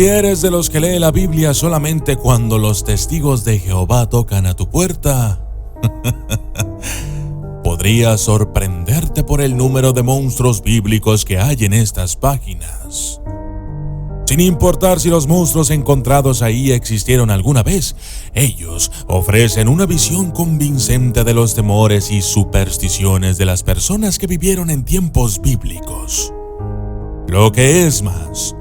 si eres de los que lee la Biblia solamente cuando los testigos de Jehová tocan a tu puerta, podría sorprenderte por el número de monstruos bíblicos que hay en estas páginas. Sin importar si los monstruos encontrados ahí existieron alguna vez, ellos ofrecen una visión convincente de los temores y supersticiones de las personas que vivieron en tiempos bíblicos. Lo que es más,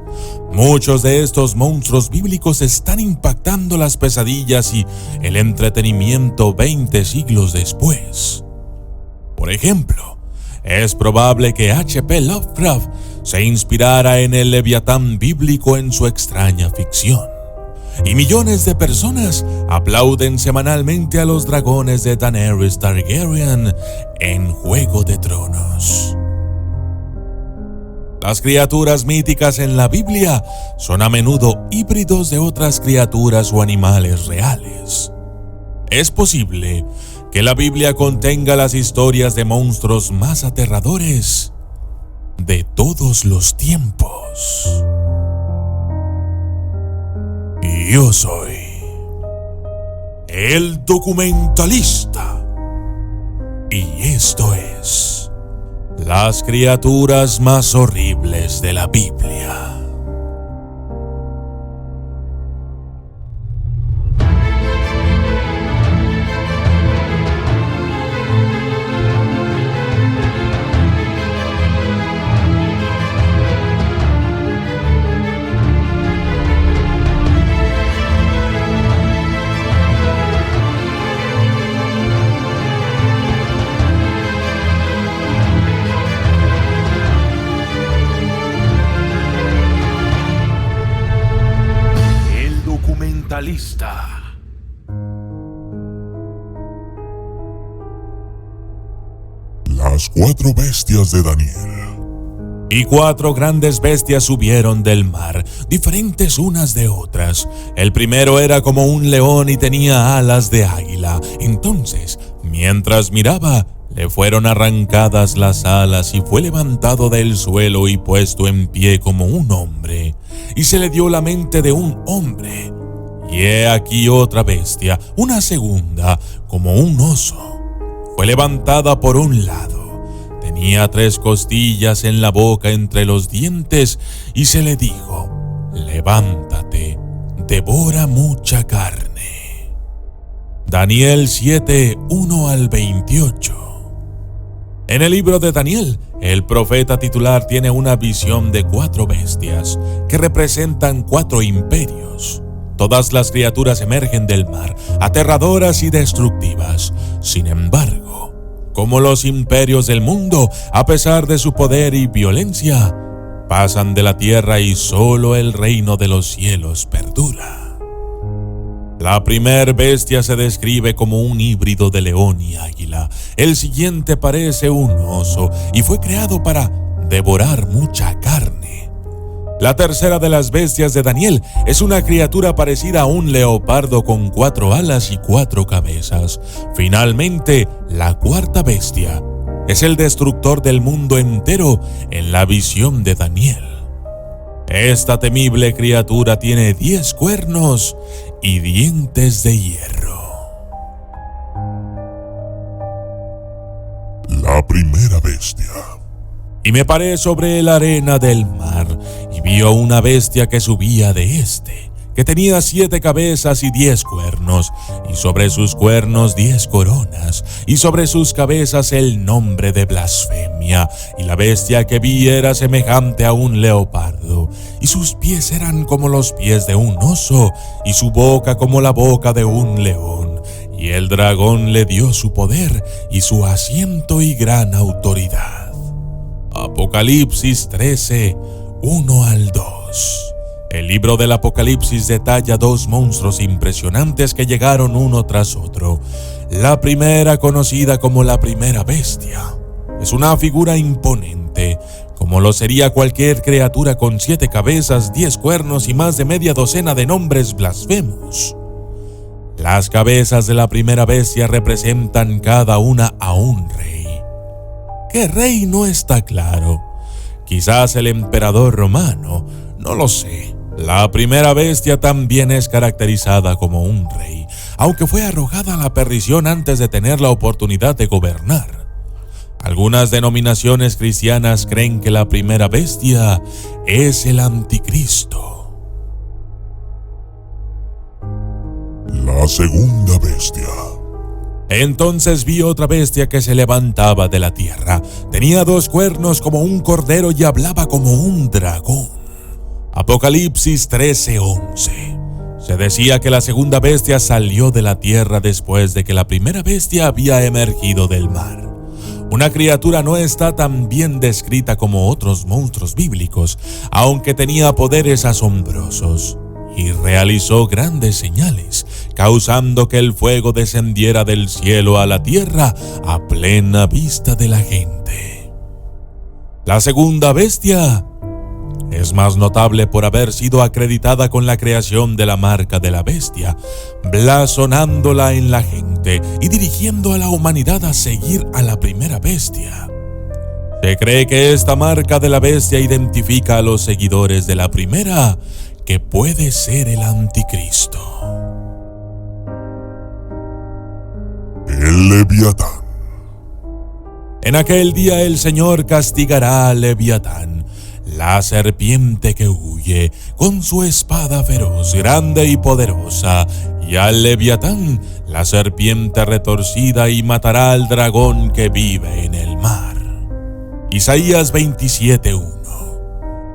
muchos de estos monstruos bíblicos están impactando las pesadillas y el entretenimiento 20 siglos después. Por ejemplo, es probable que H.P. Lovecraft se inspirara en el Leviatán bíblico en su extraña ficción. Y millones de personas aplauden semanalmente a los dragones de Daenerys Targaryen en Juego de Tronos. Las criaturas míticas en la Biblia son a menudo híbridos de otras criaturas o animales reales. Es posible que la Biblia contenga las historias de monstruos más aterradores de todos los tiempos. Yo soy el documentalista y esto es las criaturas más horribles de la Biblia. Las 4 bestias de Daniel. Y 4 grandes bestias subieron del mar, diferentes unas de otras. El primero era como un león y tenía alas de águila. Entonces, mientras miraba, le fueron arrancadas las alas y fue levantado del suelo y puesto en pie como un hombre. Y se le dio la mente de un hombre. Y he aquí otra bestia, una segunda, como un oso. Fue levantada por un lado. Tenía 3 costillas en la boca entre los dientes y se le dijo: levántate, devora mucha carne. Daniel 7, 1 al 28. En el libro de Daniel, el profeta titular tiene una visión de 4 bestias que representan 4 imperios. Todas las criaturas emergen del mar, aterradoras y destructivas. Sin embargo, como los imperios del mundo, a pesar de su poder y violencia, pasan de la tierra y solo el reino de los cielos perdura. La primer bestia se describe como un híbrido de león y águila. El siguiente parece un oso y fue creado para devorar mucha carne. La tercera de las bestias de Daniel es una criatura parecida a un leopardo con 4 alas y 4 cabezas. Finalmente, la cuarta bestia es el destructor del mundo entero en la visión de Daniel. Esta temible criatura tiene 10 cuernos y dientes de hierro. La primera bestia. Y me paré sobre la arena del mar, y vi a una bestia que subía de este, que tenía 7 cabezas y 10 cuernos, y sobre sus cuernos 10 coronas, y sobre sus cabezas el nombre de blasfemia. Y la bestia que vi era semejante a un leopardo, y sus pies eran como los pies de un oso, y su boca como la boca de un león. Y el dragón le dio su poder, y su asiento y gran autoridad. Apocalipsis 13, 1 al 2. El libro del Apocalipsis detalla 2 monstruos impresionantes que llegaron uno tras otro. La primera, conocida como la primera bestia, es una figura imponente, como lo sería cualquier criatura con 7 cabezas, 10 cuernos y más de media docena de nombres blasfemos. Las cabezas de la primera bestia representan cada una a un rey. ¿Qué rey no está claro? Quizás el emperador romano, no lo sé. La primera bestia también es caracterizada como un rey, aunque fue arrojada a la perdición antes de tener la oportunidad de gobernar. Algunas denominaciones cristianas creen que la primera bestia es el anticristo. La segunda bestia. Entonces vi otra bestia que se levantaba de la tierra. Tenía 2 cuernos como un cordero y hablaba como un dragón. Apocalipsis 13:11. Se decía que la segunda bestia salió de la tierra después de que la primera bestia había emergido del mar. Una criatura no está tan bien descrita como otros monstruos bíblicos, aunque tenía poderes asombrosos y realizó grandes señales, causando que el fuego descendiera del cielo a la tierra a plena vista de la gente. La segunda bestia es más notable por haber sido acreditada con la creación de la marca de la bestia, blasonándola en la gente y dirigiendo a la humanidad a seguir a la primera bestia. Se cree que esta marca de la bestia identifica a los seguidores de la primera, que puede ser el anticristo. El Leviatán. En aquel día el Señor castigará al Leviatán, la serpiente que huye, con su espada feroz, grande y poderosa, y al Leviatán, la serpiente retorcida, y matará al dragón que vive en el mar. Isaías 27:1.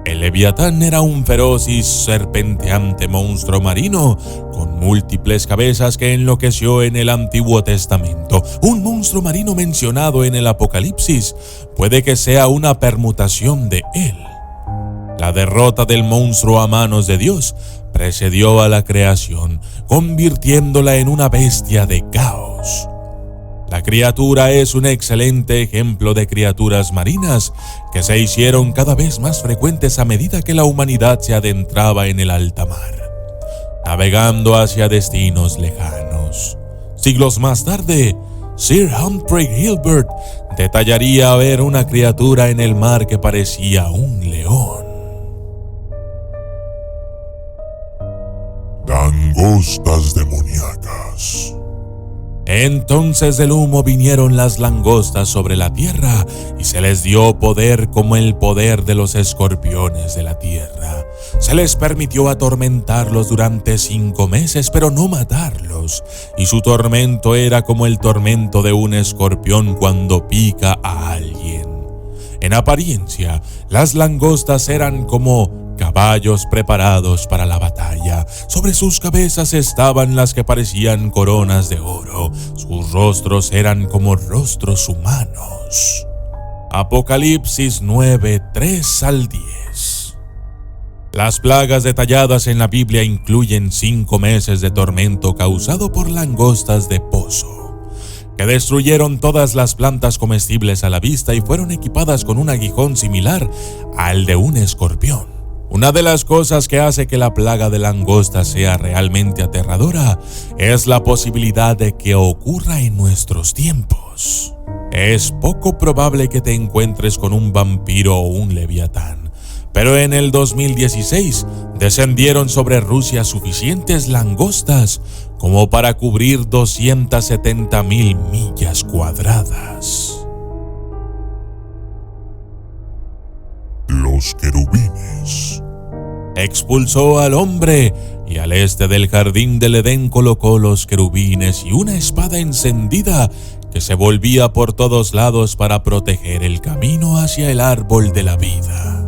El Leviatán era un feroz y serpenteante monstruo marino con múltiples cabezas que enloqueció en el Antiguo Testamento. Un monstruo marino mencionado en el Apocalipsis puede que sea una permutación de él. La derrota del monstruo a manos de Dios precedió a la creación, convirtiéndola en una bestia de caos. La criatura es un excelente ejemplo de criaturas marinas que se hicieron cada vez más frecuentes a medida que la humanidad se adentraba en el alta mar, navegando hacia destinos lejanos. Siglos más tarde, Sir Humphrey Gilbert detallaría ver una criatura en el mar que parecía un león. Langostas demoníacas. Entonces del humo vinieron las langostas sobre la tierra, y se les dio poder como el poder de los escorpiones de la tierra. Se les permitió atormentarlos durante 5 meses, pero no matarlos, y su tormento era como el tormento de un escorpión cuando pica a alguien. En apariencia, las langostas eran como caballos preparados para la batalla. Sobre sus cabezas estaban las que parecían coronas de oro. Sus rostros eran como rostros humanos. Apocalipsis 9:3-10. Las plagas detalladas en la Biblia incluyen 5 meses de tormento causado por langostas de pozo, que destruyeron todas las plantas comestibles a la vista y fueron equipadas con un aguijón similar al de un escorpión. Una de las cosas que hace que la plaga de langostas sea realmente aterradora es la posibilidad de que ocurra en nuestros tiempos. Es poco probable que te encuentres con un vampiro o un leviatán, pero en el 2016 descendieron sobre Rusia suficientes langostas como para cubrir 270,000 millas cuadradas. Los querubines. Expulsó al hombre, y al este del jardín del Edén colocó los querubines y una espada encendida que se volvía por todos lados para proteger el camino hacia el árbol de la vida.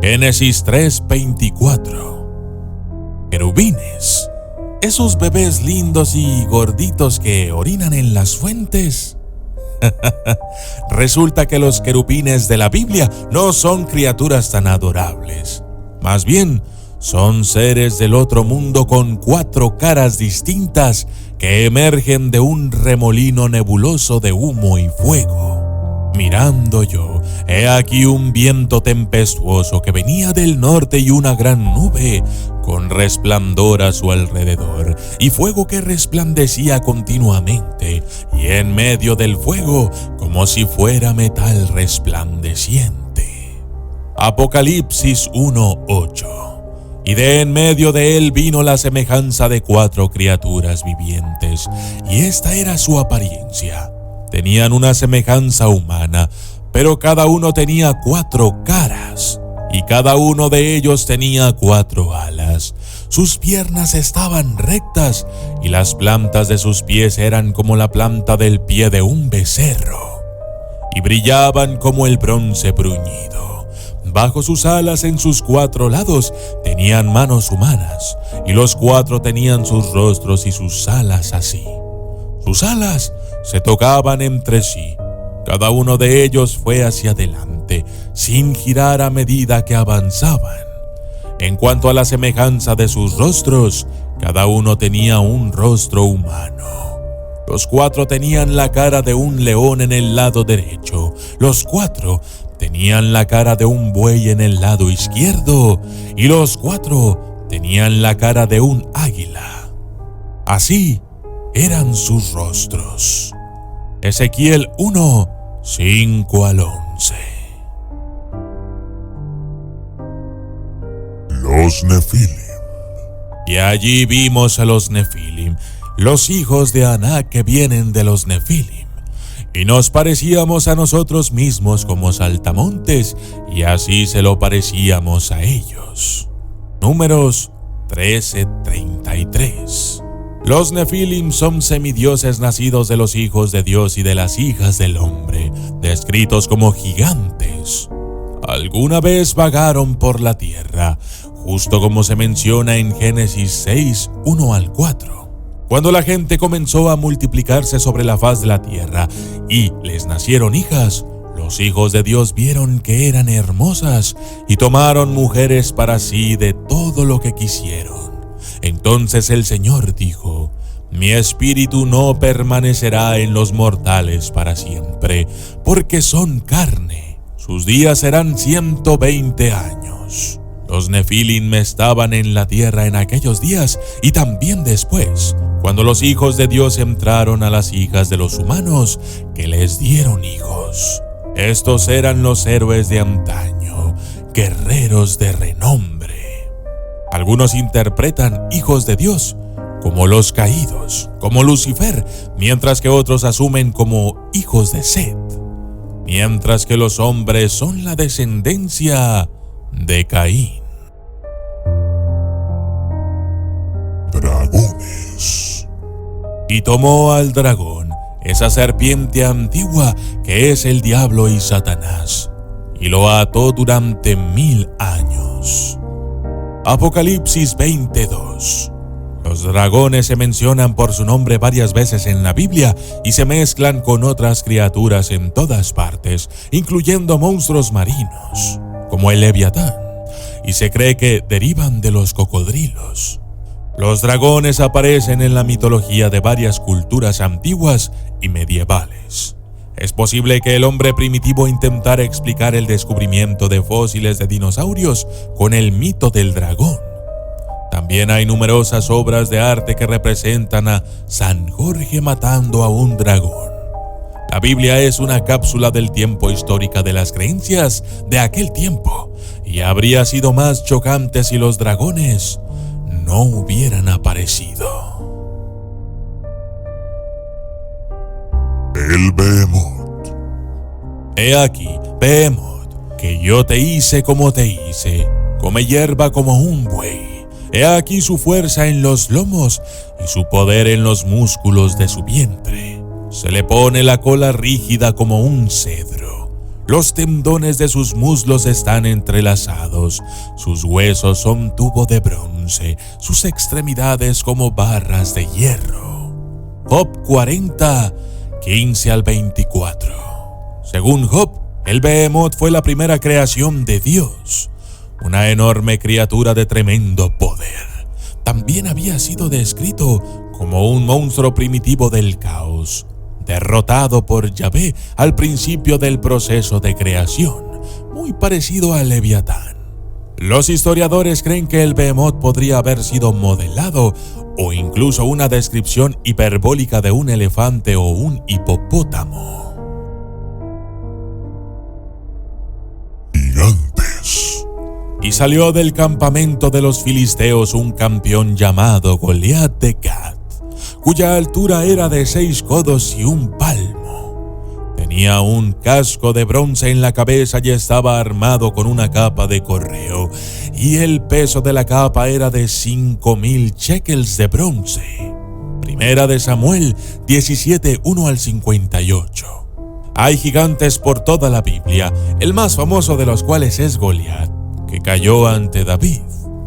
Génesis 3:24. Querubines, esos bebés lindos y gorditos que orinan en las fuentes. Resulta que los querubines de la Biblia no son criaturas tan adorables. Más bien, son seres del otro mundo con 4 caras distintas que emergen de un remolino nebuloso de humo y fuego. Mirando yo, he aquí un viento tempestuoso que venía del norte y una gran nube con resplandor a su alrededor y fuego que resplandecía continuamente, y en medio del fuego como si fuera metal resplandeciente. Apocalipsis 1:8. y de en medio de él vino la semejanza de 4 criaturas vivientes, y esta era su apariencia. Tenían una semejanza humana, pero cada uno tenía 4 caras, y cada uno de ellos tenía 4 alas. Sus piernas estaban rectas, y las plantas de sus pies eran como la planta del pie de un becerro, y brillaban como el bronce bruñido. Bajo sus alas, en sus 4 lados, tenían manos humanas, y los 4 tenían sus rostros y sus alas así. Sus alas se tocaban entre sí. Cada uno de ellos fue hacia adelante, sin girar a medida que avanzaban. En cuanto a la semejanza de sus rostros, cada uno tenía un rostro humano. Los 4 tenían la cara de un león en el lado derecho. Los 4 tenían la cara de un buey en el lado izquierdo, y los 4 tenían la cara de un águila. Así eran sus rostros. Ezequiel 1, 5 al 11. Los Nefilim. Y allí vimos a los Nefilim, los hijos de Anak que vienen de los Nefilim, y nos parecíamos a nosotros mismos como saltamontes, y así se lo parecíamos a ellos. Números 13:33. Los Nefilim son semidioses nacidos de los hijos de Dios y de las hijas del hombre, descritos como gigantes. Alguna vez vagaron por la tierra, justo como se menciona en Génesis 6, 1 al 4. Cuando la gente comenzó a multiplicarse sobre la faz de la tierra y les nacieron hijas, los hijos de Dios vieron que eran hermosas y tomaron mujeres para sí de todo lo que quisieron. Entonces el Señor dijo: Mi espíritu no permanecerá en los mortales para siempre, porque son carne. Sus días serán 120 años. Los Nefilim estaban en la tierra en aquellos días y también después, cuando los hijos de Dios entraron a las hijas de los humanos, que les dieron hijos. Estos eran los héroes de antaño, guerreros de renombre. Algunos interpretan hijos de Dios como los caídos, como Lucifer, mientras que otros asumen como hijos de Set, mientras que los hombres son la descendencia de Caín. Dragones. Y tomó al dragón, esa serpiente antigua que es el diablo y Satanás, y lo ató durante 1000 años. Apocalipsis 22. Los dragones se mencionan por su nombre varias veces en la Biblia y se mezclan con otras criaturas en todas partes, incluyendo monstruos marinos, como el Leviatán, y se cree que derivan de los cocodrilos. Los dragones aparecen en la mitología de varias culturas antiguas y medievales. Es posible que el hombre primitivo intentara explicar el descubrimiento de fósiles de dinosaurios con el mito del dragón. También hay numerosas obras de arte que representan a San Jorge matando a un dragón. La Biblia es una cápsula del tiempo histórica de las creencias de aquel tiempo, y habría sido más chocante si los dragones no hubieran aparecido. El Behemoth. He aquí, Behemoth, que yo te hice como te hice, come hierba como un buey. He aquí su fuerza en los lomos y su poder en los músculos de su vientre. Se le pone la cola rígida como un cedro. Los tendones de sus muslos están entrelazados, sus huesos son tubo de bronce, sus extremidades como barras de hierro. Job 40, 15 al 24. Según Job, el Behemoth fue la primera creación de Dios, una enorme criatura de tremendo poder. También había sido descrito como un monstruo primitivo del caos, derrotado por Yahvé al principio del proceso de creación, muy parecido al Leviatán. Los historiadores creen que el Behemoth podría haber sido modelado o incluso una descripción hiperbólica de un elefante o un hipopótamo. Gigantes. Y salió del campamento de los filisteos un campeón llamado Goliat de Gat, cuya altura era de 6 codos y 1 palmo. Tenía un casco de bronce en la cabeza y estaba armado con una capa de correo, y el peso de la capa era de 5,000 shekels de bronce. Primera de Samuel 17, 1 al 58. Hay gigantes por toda la Biblia, el más famoso de los cuales es Goliat, que cayó ante David.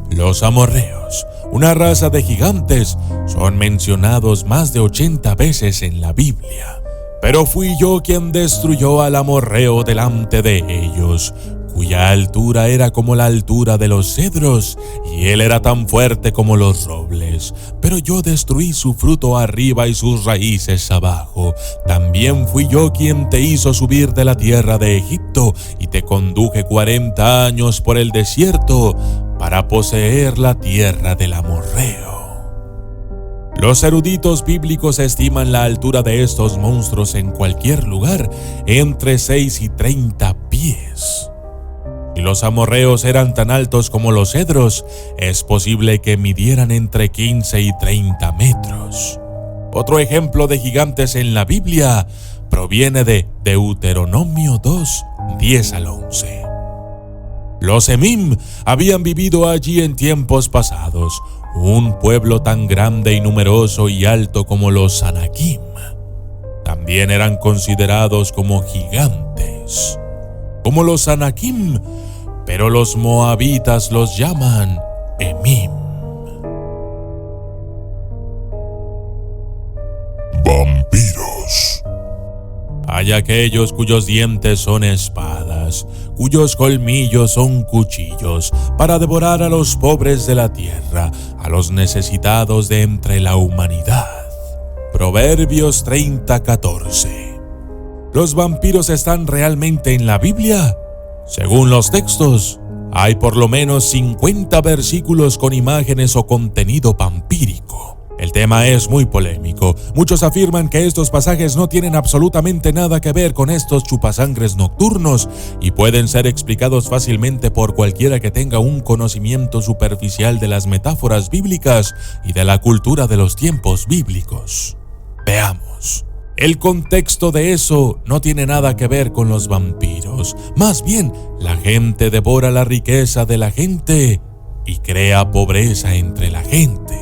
Los amorreos, una raza de gigantes, son mencionados más de 80 veces en la Biblia. Pero fui yo quien destruyó al amorreo delante de ellos, cuya altura era como la altura de los cedros, y él era tan fuerte como los robles. Pero yo destruí su fruto arriba y sus raíces abajo. También fui yo quien te hizo subir de la tierra de Egipto, y te conduje 40 años por el desierto, para poseer la tierra del amorreo. Los eruditos bíblicos estiman la altura de estos monstruos en cualquier lugar entre 6 y 30 pies. Si los amorreos eran tan altos como los cedros, es posible que midieran entre 15 y 30 metros. Otro ejemplo de gigantes en la Biblia proviene de Deuteronomio 2, 10 al 11. Los Emim habían vivido allí en tiempos pasados, un pueblo tan grande y numeroso y alto como los Anakim. También eran considerados como gigantes, como los Anakim, pero los moabitas los llaman Emim. Vampiros. Hay aquellos cuyos dientes son espadas, cuyos colmillos son cuchillos, para devorar a los pobres de la tierra, a los necesitados de entre la humanidad. Proverbios 30:14. ¿Los vampiros están realmente en la Biblia? Según los textos, hay por lo menos 50 versículos con imágenes o contenido vampírico. El tema es muy polémico. Muchos afirman que estos pasajes no tienen absolutamente nada que ver con estos chupasangres nocturnos y pueden ser explicados fácilmente por cualquiera que tenga un conocimiento superficial de las metáforas bíblicas y de la cultura de los tiempos bíblicos. Veamos. El contexto de eso no tiene nada que ver con los vampiros. Más bien, la gente devora la riqueza de la gente y crea pobreza entre la gente.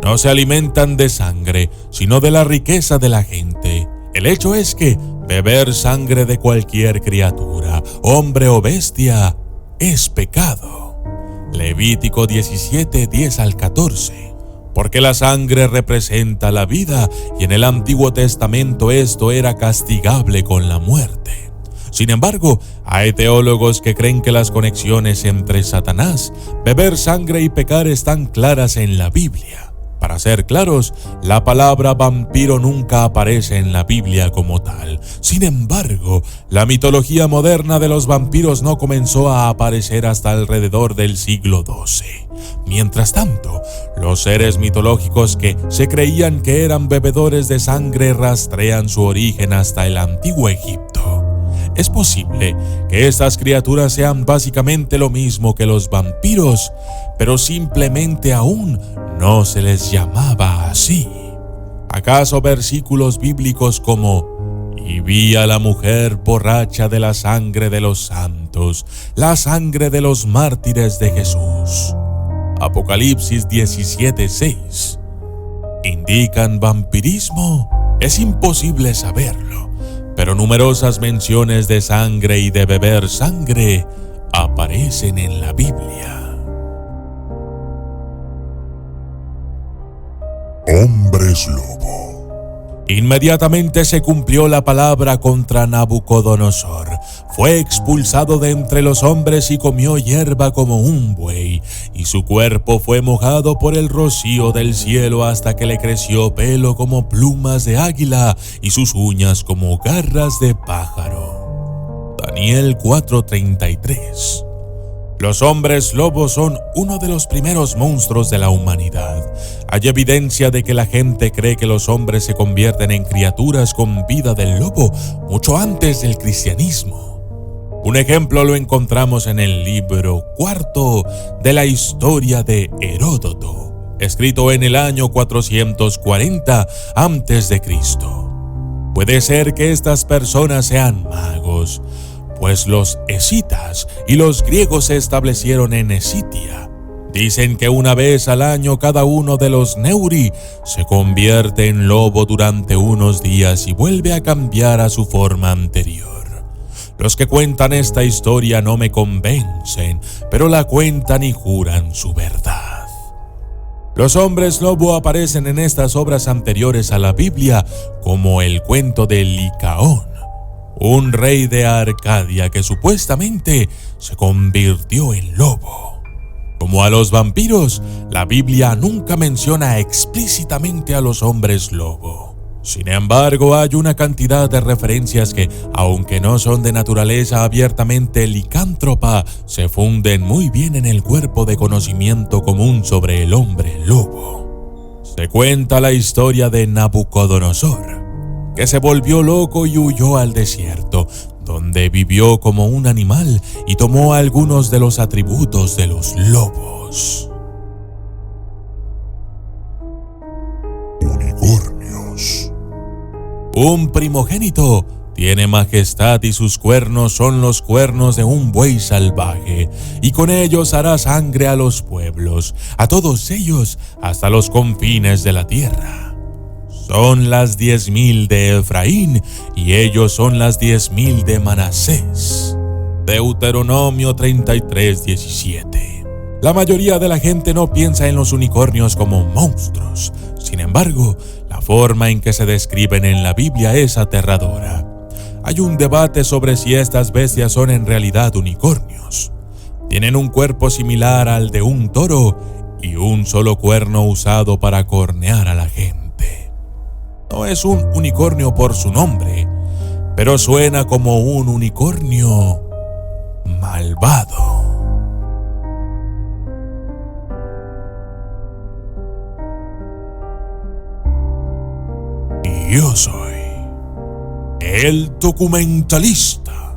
No se alimentan de sangre, sino de la riqueza de la gente. El hecho es que beber sangre de cualquier criatura, hombre o bestia, es pecado. Levítico 17, 10 al 14. Porque la sangre representa la vida, y en el Antiguo Testamento esto era castigable con la muerte. Sin embargo, hay teólogos que creen que las conexiones entre Satanás, beber sangre y pecar están claras en la Biblia. Para ser claros, la palabra vampiro nunca aparece en la Biblia como tal. Sin embargo, la mitología moderna de los vampiros no comenzó a aparecer hasta alrededor del siglo XII. Mientras tanto, los seres mitológicos que se creían que eran bebedores de sangre rastrean su origen hasta el antiguo Egipto. Es posible que estas criaturas sean básicamente lo mismo que los vampiros, pero simplemente aún no se les llamaba así. ¿Acaso versículos bíblicos como "Y vi a la mujer borracha de la sangre de los santos, la sangre de los mártires de Jesús"? Apocalipsis 17:6. ¿Indican vampirismo? Es imposible saberlo, pero numerosas menciones de sangre y de beber sangre aparecen en la Biblia. Hombres lobo. Inmediatamente se cumplió la palabra contra Nabucodonosor. Fue expulsado de entre los hombres y comió hierba como un buey, y su cuerpo fue mojado por el rocío del cielo hasta que le creció pelo como plumas de águila y sus uñas como garras de pájaro. Daniel 4:33. Los hombres lobos son uno de los primeros monstruos de la humanidad. Hay evidencia de que la gente cree que los hombres se convierten en criaturas con vida del lobo mucho antes del cristianismo. Un ejemplo lo encontramos en el libro cuarto de la historia de Heródoto, escrito en el año 440 a.C. Puede ser que estas personas sean magos, pues los escitas y los griegos se establecieron en Escitia. Dicen que una vez al año cada uno de los Neuri se convierte en lobo durante unos días y vuelve a cambiar a su forma anterior. Los que cuentan esta historia no me convencen, pero la cuentan y juran su verdad. Los hombres lobo aparecen en estas obras anteriores a la Biblia como el cuento de Licaón, un rey de Arcadia que supuestamente se convirtió en lobo. Como a los vampiros, la Biblia nunca menciona explícitamente a los hombres lobo. Sin embargo, hay una cantidad de referencias que, aunque no son de naturaleza abiertamente licántropa, se funden muy bien en el cuerpo de conocimiento común sobre el hombre lobo. Se cuenta la historia de Nabucodonosor, que se volvió loco y huyó al desierto, donde vivió como un animal y tomó algunos de los atributos de los lobos. Unicornios. Un primogénito tiene majestad y sus cuernos son los cuernos de un buey salvaje, y con ellos hará sangre a los pueblos, a todos ellos hasta los confines de la tierra. Son las 10,000 de Efraín, y ellos son las 10,000 de Manasés. Deuteronomio 33:17. La mayoría de la gente no piensa en los unicornios como monstruos. Sin embargo, la forma en que se describen en la Biblia es aterradora. Hay un debate sobre si estas bestias son en realidad unicornios. Tienen un cuerpo similar al de un toro y un solo cuerno usado para cornear a la gente. No es un unicornio por su nombre, pero suena como un unicornio malvado. Yo soy el documentalista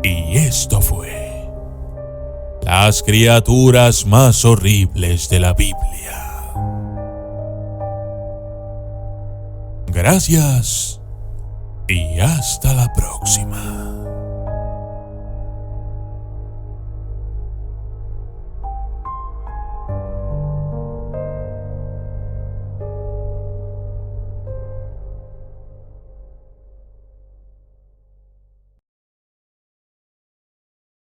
y esto fue las criaturas más horribles de la Biblia. Gracias y hasta la próxima.